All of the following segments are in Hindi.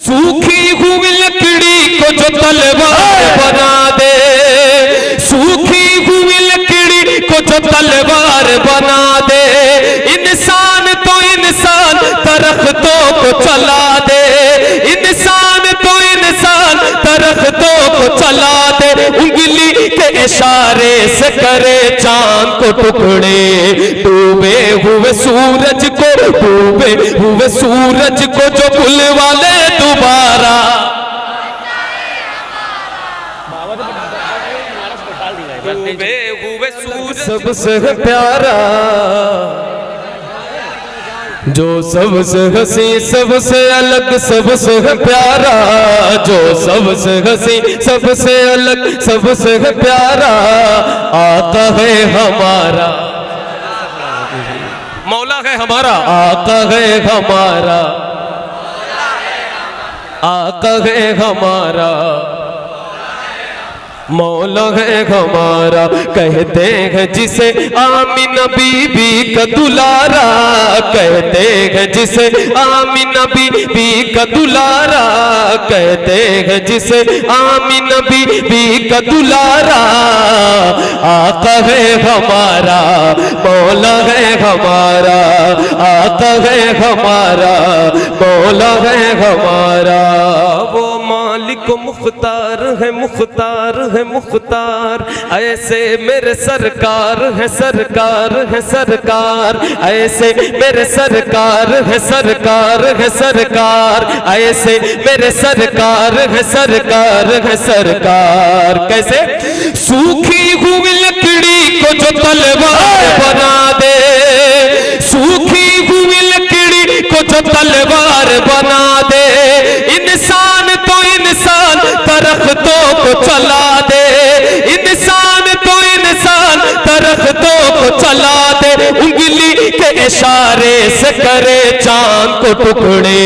सूखी हुई लकड़ी को जो तलवार बना दे, सूखी हुई लकड़ी को जो तलवार बना दे, इंसान तो इंसान दरख्तों को चला दे, इंसान तो इंसान दरख्तों को चला दे, उंगली के इशारे से करे चांद को टुकड़े, डूबे हुए सूरज को, डूबे हुए सूरज को जो बुलवा ले दोबारा। डूबे हुए सूरज सबसे प्यारा, जो सबसे हंसी सबसे अलग सबसे प्यारा, जो सबसे हंसी सबसे अलग सबसे प्यारा, आका है हमारा, मौला है हमारा, आका है हमारा, आका है हमारा, मौला है हमारा। कहते हैं जिसे आमीना बीबी का दुलारा, कहते हैं जिसे आमीना बीबी का दुलारा, कहते हैं जिसे आमीना बीबी का दुलारा, आका है हमारा, मौला है हमारा, आका है हमारा, मौला है हमारा। वो मालिक मुख्तार है, मुख्तार है मुख्तार, ऐसे मेरे सरकार है, सरकार है सरकार, ऐसे मेरे सरकार है, सरकार है सरकार, ऐसे मेरे सरकार है, सरकार है सरकार। कैसे? सूखी हुई लकड़ी को जो तलवार बना दे, सूखी हुई लकड़ी को जो तलवार बना दे, इंसान तो इंसान दरख्तों को चला दे, इंसान तो इंसान दरख्तों को चला दे, उंगली के इशारे से करे चांद को टुकड़े,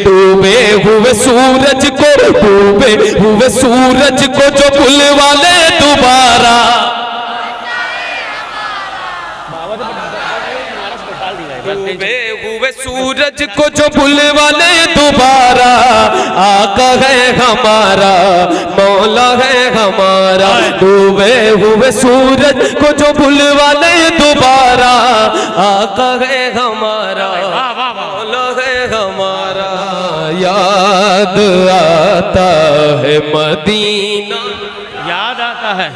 डूबे हुए सूरज को, डूबे हुए सूरज को जो बुलवा ले दोबारा। डूबे हुए सूरज को जो बुलवा ले दोबारा, आका है हमारा, मौला है हमारा। डूबे हुए सूरज को जो बुलवा ले दोबारा, आका है हमारा, मौला है हमारा। याद आता है मदीना, याद आता है,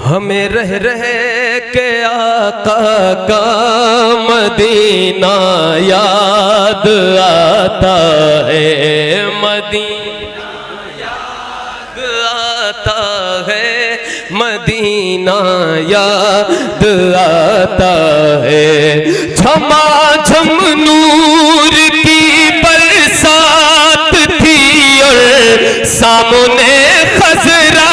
हमें रह रह के आका का मदीना याद आता है, मदीना याद आता है, मदीना याद आता है। झमाझम नूर की बरसात थी और सामने खजरा,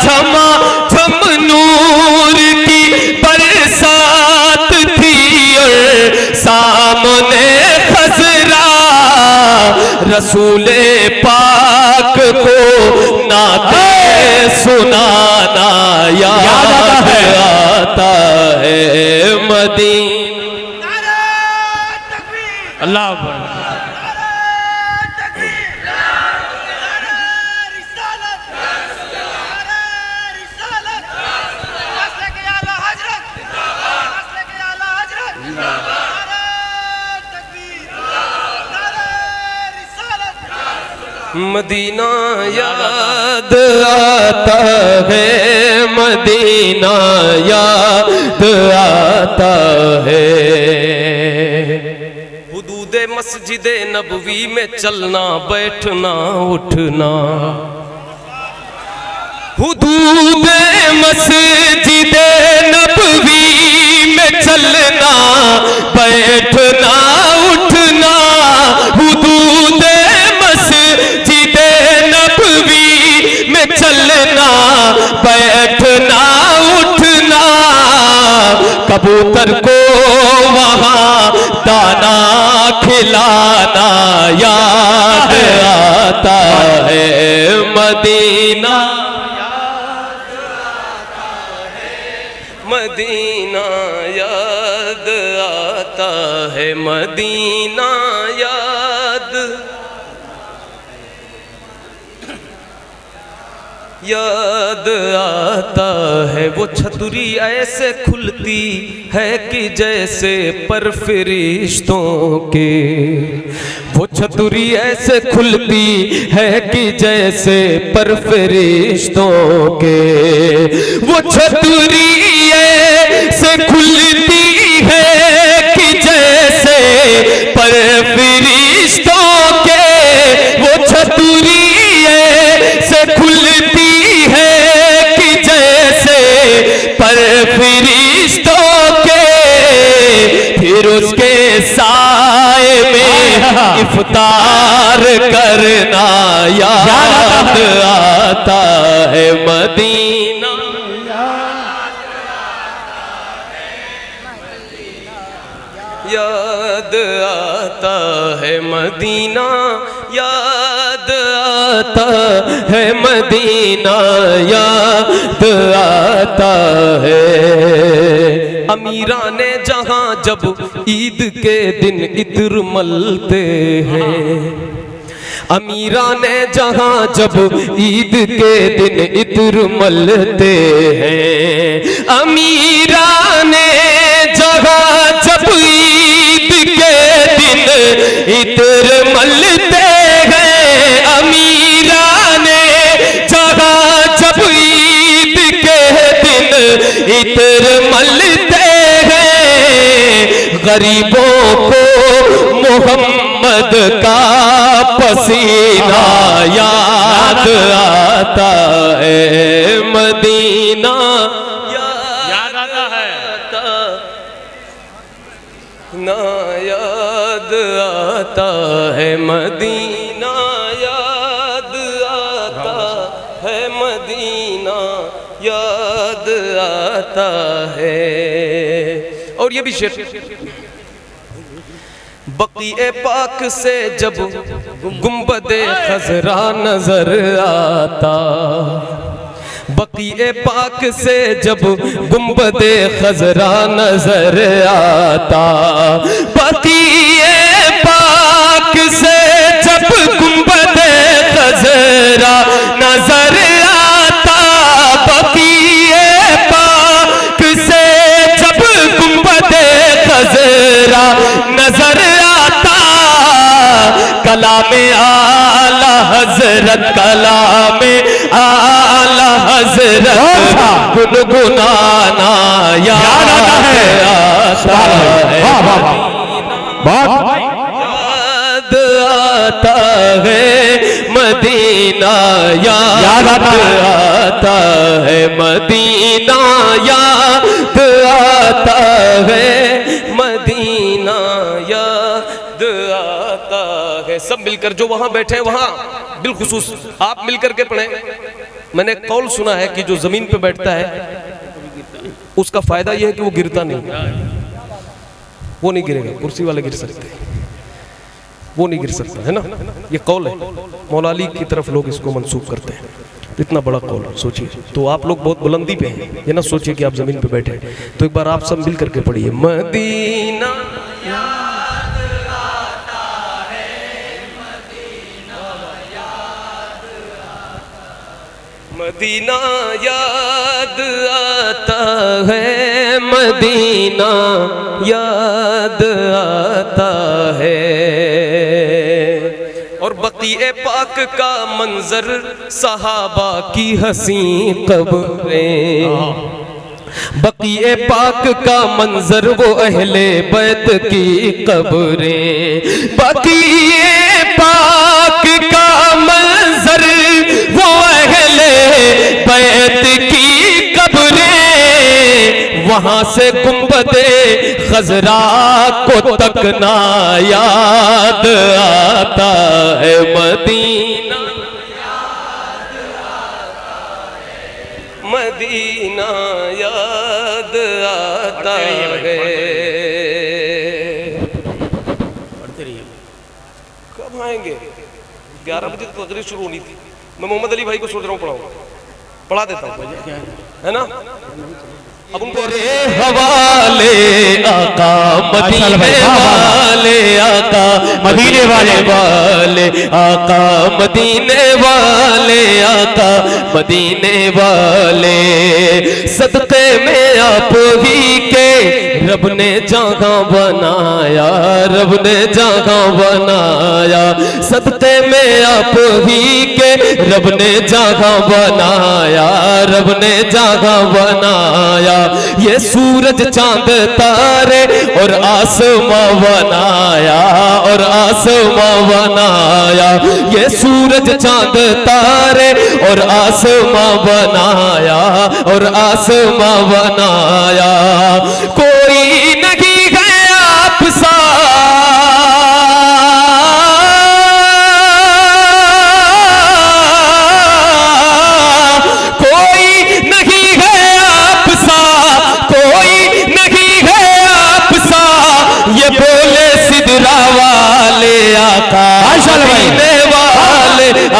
झमाझम नूर की बरसात थी और सामने खजरा, रसूले पाक को नाते सुनाना याद आता है मदीना। अल्लाह अकबर। मदीना याद आता है, मदीना याद आता है। हुदूद मस्जिद नबवी में चलना बैठना उठना, हुदूद मस्जिद नबवी में चलना बैठना उठना, हुदूद मस्जिद नबवी में चलना बैठना उठना, कबूतर को वहाँ दाना खिलाना याद आता है मदीना, मदीना याद आता है मदीना याद याद आता है। वो छतरी ऐसे खुलती है कि जैसे पर फरिश्तों के, वो छतरी ऐसे खुलती है कि जैसे पर फरिश्तों के, वो छतरी ऐसे खुलती है कि जैसे पर फरिश्तों के, वो छतरी ऐसे खुलती है कि जैसे पर फरिश्तों के, फिर उसके साए में इफ्तार करना याद आता है मदीना याद आता है मदीना याद आता है मदीना याद आता है। अमीराने जहां जब ईद के दिन इत्र मलते हैं, अमीराने जहां जब ईद के दिन इत्र मलते हैं, अमीराने जहां जब ईद के दिन इत्र मलते हैं, अमीराने जहां जब ईद के दिन इत्र मलते हैं, गरीबों को मोहम्मद का पसीना याद आता है मदीना याद आता है ना याद आता है मदीना याद आता है मदीना याद आता है। और ये भी शेर, बक़ीए पाक से जब गुंबदे खजरा नजर आता, बक़ीए पाक से जब गुंबदे खजरा नजर आता, बक़ीए पाक से जब गुंबदे खजरा नजर आता, बक़ीए पाक से जब गुंबदे खजरा नजर कलामे आला हजरत, कलामे आला हजरत गुनगुनाना याद आता है याद आता है मदीना याद आता है मदीना याद आता है मदीना याद आता है। सब मिलकर जो वहां बैठे हैं वहां बिलखुसूस आप मिलकर के पढ़े। मैंने कौल सुना है कि जो जमीन पे बैठता है उसका फायदा यह है कि वो गिरता नहीं, वो नहीं गिरेगा। कुर्सी वाले गिर सकते हैं, वो नहीं गिर सकता, है ना। ये कौल है, मौला अली की तरफ लोग इसको मंसूब करते हैं। इतना बड़ा कौल सोचिए। तो आप लोग बहुत बुलंदी पे हैं, ये ना सोचिए कि आप जमीन पे बैठे। तो एक बार आप सब मिल करके पढ़िए, मदीना मदीना याद आता है, मदीना याद आता है। और बक़ीए पाक का मंजर, सहाबा की हसी कब्रें, बक़ीए पाक का मंजर वो अहले बैत की कब्रें, बक़ीए पाक का मंजर वो अहले बैत की कब्रें, वहां से गुंबदे खजरा को तकना याद आता है मदीना मदीना याद आता है। कब आएंगे? 11 बजे तो तदरीस शुरू होनी थी। मैं मोहम्मद अली भाई को सोच रहा हूँ पढ़ा देता हूँ, है ना। अब तेरे हवाले आका मदीने वाले, आका मदीने वाले, आका मदीने वाले, आका मदीने वाले। सदके में आप ही के रब ने जगह बनाया, रब ने जगह बनाया। सदके में आप ही के रब ने जगह बनाया, रब ने जगह बनाया। ये सूरज चांद तारे और आसमां बनाया, और आसमां बनाया। ये सूरज चांद तारे और आसमां बनाया, और आसमां बनाया। कोई नहीं है आप सा,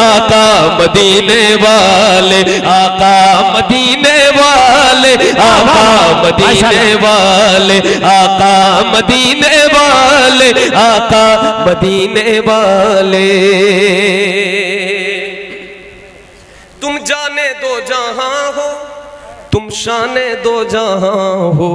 आका मदीने वाले, आका मदीने वाले, आका मदीने वाले, आका मदीने वाले, आका मदीने वाले। तुम जाने दो जहां हो, तुम शाने दो जहां हो,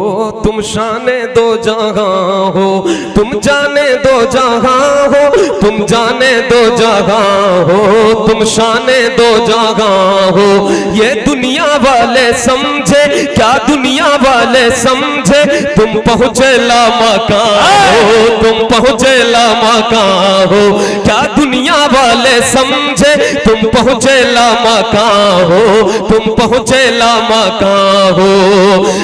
तुम शाने दो जहां हो। तुम जाने दो जहां हो, तुम जाने दो जहां हो, तुम शाने दो जहां हो। ये दुनिया वाले समझे क्या, दुनिया वाले समझे तुम पहुँचे ला मकान हो, तुम पहुँचे ला मकान हो। क्या दुनिया वाले समझे तुम पहुँचे ला मकान हो, तुम पहुँचे ला मकान हो।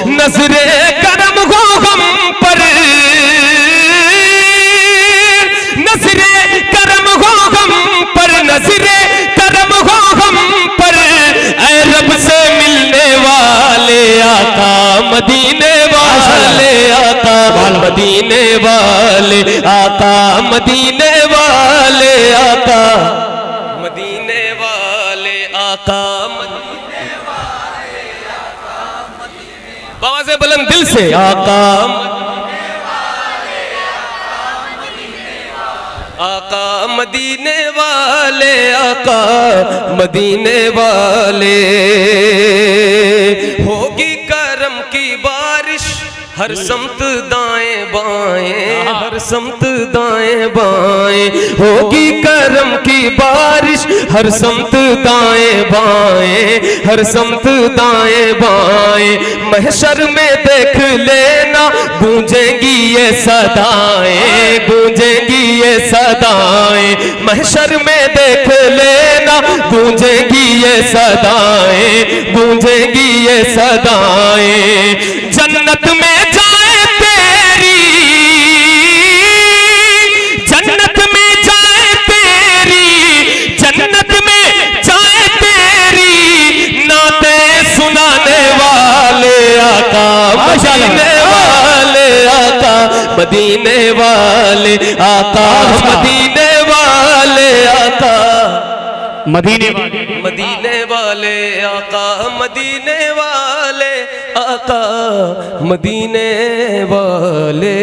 नजरे करम हो हम पर, नजरे करम हो हम पर, नजरे करम हो हम पर। ऐ रब से मिलने वाले आका मदीने वाले, आका मदीने वाले, आका मदीने वाले, आका मदीने वाले, आका बाबा से बुलंद दिल से आका, आका मदीने वाले, आका मदीने वाले। होगी करम की बारिश हर समत दाएं बाएं, हर समत दाएं बाएं। होगी करम की बारिश हर समत दाएं बाएं, हर समत दाएं बाएं। महशर में देख लेना गूंजेंगी ये सदाएं, गूंजेंगी ये सदाएं। महशर में देख लेना गूंजेंगी ये सदाएं, गूंजेंगी ये सदाएं। जन्नत में जाए तेरी, जन्नत में जाए तेरी, जन्नत में जाए तेरी। नाते सुनाने वाले आका मदीने वाले, आका मदीने वाले, आका मदीने वाले, आका मदीने वाले, मदीने वाले, आका मदीने वाले, आका मदीने वाले।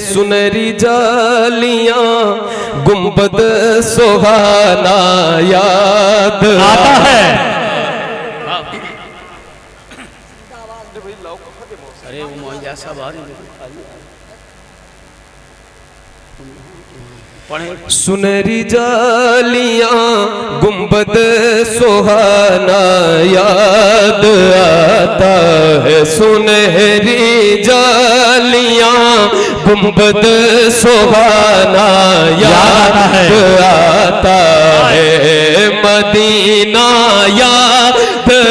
सुनहरी जालियां गुंबद सुहाना याद आता है। अरे वो मौजा सब आ रही सुनहरी जालियां गुंबद सुहाना याद आता है। सुनहरी जालियां गुंबद सुहाना याद आता है। मदीना याद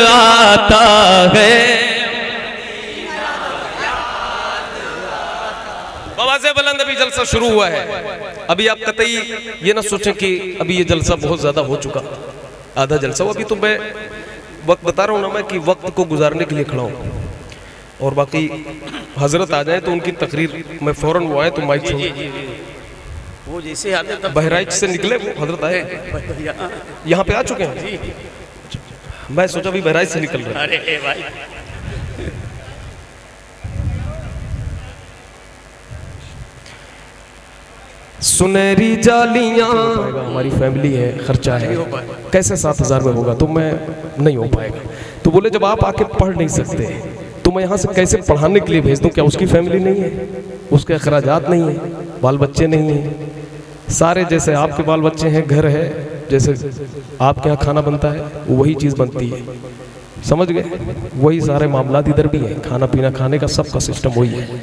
आता है। बाबा से बुलंद अभी जलसा शुरू हुआ है। अभी आप कतई ये ना सोचें कि अभी ये जलसा बहुत ज्यादा हो चुका, आधा जलसा हो। अभी तो मैं वक्त बता रहा हूँ ना मैं कि वक्त को गुजारने के लिए खड़ा हूँ। और बाकी हजरत आ जाए तो उनकी तकरीर में फौरन वो आए तो माइक छोड़। वो जैसे आते तब बहराइच से निकले वो हजरत आए, यहाँ पे आ चुके हैं। मैं सोचा भी बहराइच से निकल रहे। अरे भाई सुनहरी जालियां, हमारी फैमिली है, खर्चा है, कैसे 7,000 में होगा? तो मैं नहीं हो पाएगा। तो बोले जब आप आके पढ़ नहीं सकते तो मैं यहाँ से कैसे पढ़ाने के लिए भेज दूँ? क्या उसकी फैमिली नहीं है, उसके अखराजात नहीं है, बाल बच्चे नहीं हैं? सारे जैसे आपके बाल बच्चे हैं, घर है, जैसे आपके यहाँ खाना बनता है वही चीज़ बनती है, समझ गए? वही सारे मामलात इधर भी हैं, खाना पीना खाने का सबका सिस्टम वही है।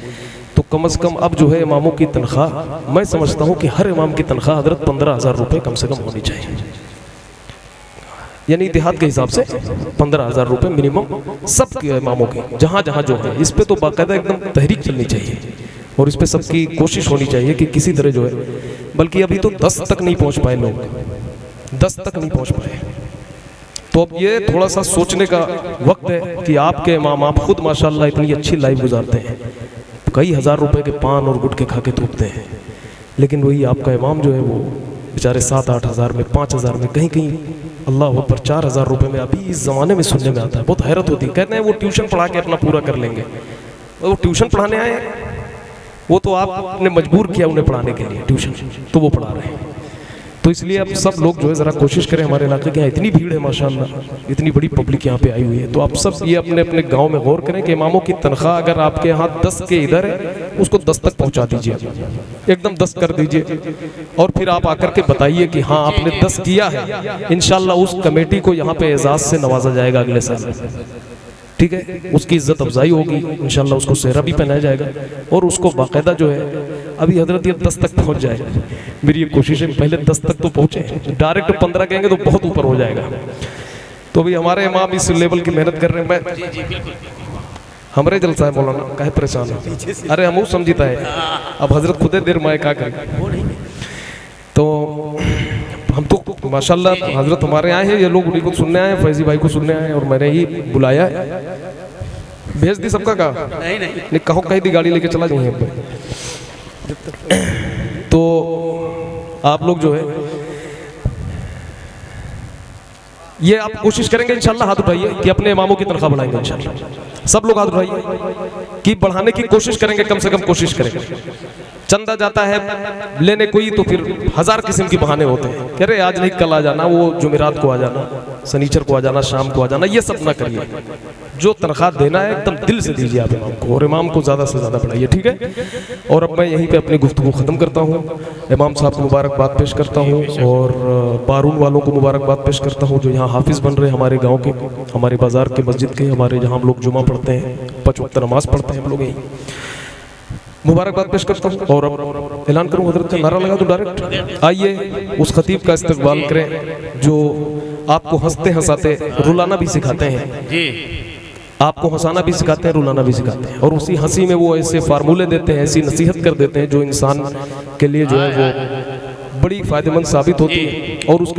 तो कम से कम अब जो है इमामों की तनख्वाह, मैं समझता हूँ कि हर इमाम की तनख्वाह हजरत 15,000 रुपये कम से कम होनी चाहिए, यानी इतिहाद के हिसाब से 15,000 रुपये मिनिमम सब के इमामों की, जहाँ जहाँ जो है। इस पर तो बाकायदा एकदम तहरीक चलनी चाहिए और इस पर सबकी कोशिश होनी चाहिए कि किसी तरह जो है, बल्कि अभी तो 10 तक नहीं पहुँच पाए लोग, 10 तक नहीं पहुँच पाए। तो अब ये थोड़ा सा सोचने का वक्त है कि आपके इमाम, आप खुद माशाल्लाह इतनी अच्छी लाइफ गुजारते हैं, कई हज़ार रुपए के पान और गुटखे खा के थूकते हैं, लेकिन वही आपका इमाम जो है वो बेचारे 7-8 हज़ार में, 5 हज़ार में, कहीं कहीं अल्लाह पर 4,000 रुपये में अभी इस ज़माने में सुनने में आता है। बहुत हैरत होती है। कहते हैं वो ट्यूशन पढ़ा के अपना पूरा कर लेंगे। वो ट्यूशन पढ़ाने आए, वो तो आपने मजबूर किया उन्हें पढ़ाने के लिए ट्यूशन, तो वो पढ़ा रहे हैं। तो इसलिए अब सब लोग जो है ज़रा कोशिश करें, हमारे इलाके के यहाँ इतनी भीड़ है माशाल्लाह, इतनी बड़ी पब्लिक यहाँ पे आई हुई है, तो आप सब ये अपने अपने गांव में गौर करें कि इमामों की तनख्वाह अगर आपके यहाँ 10 के इधर है, उसको 10 तक पहुँचा दीजिए, एकदम 10 कर दीजिए, और फिर आप आकर के बताइए कि हाँ आपने 10 किया है। इंशाल्लाह उस कमेटी को यहाँ पे एजाज़ से नवाजा जाएगा अगले साल, ठीक है? उसकी इज्जत अफजाई होगी, इंशाल्लाह उसको सेहरा भी पहनाया जाएगा और उसको बाकायदा जो है, अभी हजरत ये 10 तक पहुंच जाए, मेरी ये कोशिश है पहले 10 तक तो पहुंचे, डायरेक्ट 15 कहेंगे तो बहुत ऊपर हो जाएगा। तो अभी हमारे इमाम इस लेवल की मेहनत कर रहे हैं। मैं हमारे जलसा है मौलाना, काहे परेशान है? अरे हम समझता है, अब हजरत खुदे देर माए क्या करें। तो हम तो माशाल्लाह हजरत हमारे आए हैं, ये लोग उन्हीं को सुनने आए हैं, फैजी भाई को सुनने आए हैं, और मैंने ही बुलाया है। भेज दी सबका कहा? नहीं कहो, कहीं दी गाड़ी लेके चला जाइए। तो आप लोग जो है ये आप कोशिश करेंगे इंशाल्लाह, हाथ उठाइए कि अपने इमामों की तनख्वाह बढ़ाएंगे इंशाल्लाह। सब लोग हाथ उठाइए कि बढ़ाने की कोशिश करेंगे, कम से कम कोशिश करेंगे। चंदा जाता है लेने कोई तो फिर 1000 किस्म के बहाने होते हैं, कह रहे आज नहीं कल आ जाना, वो जुमेरात को आ जाना, शनीचर को आ जाना, शाम को आ जाना, ये सब ना करिए। जो तनख्वाह देना है एकदम दिल से दीजिए आप इमाम को, और इमाम को ज़्यादा से ज़्यादा बढ़ाइए, ठीक है? और अब मैं यहीं पे अपनी गुफ्तगू ख़त्म करता हूँ। इमाम साहब को मुबारकबाद पेश करता हूँ और बारून वालों को मुबारकबाद पेश करता हूँ जो यहाँ हाफिज़ बन रहे हैं हमारे गाँव के, हमारे बाज़ार के, मस्जिद के, हमारे जहाँ हम लोग जुमा पढ़ते हैं, 5 वक्त नमाज़ पढ़ते हैं हम लोग, यहीं मुबारकबाद पेश करता हूँ। और अब ऐलान करूँ, हजरत का नारा लगा तो डायरेक्ट आइए उस खतीब का इस्तकबाल करें जो आपको हंसते हंसाते रुलाना भी सिखाते हैं जी, आपको हंसाना भी सिखाते हैं, रुलाना भी सिखाते हैं, और उसी हंसी में वो ऐसे फार्मूले देते हैं, ऐसी नसीहत कर देते हैं जो इंसान के लिए जो है वो बड़ी फ़ायदेमंद साबित होती है और उसके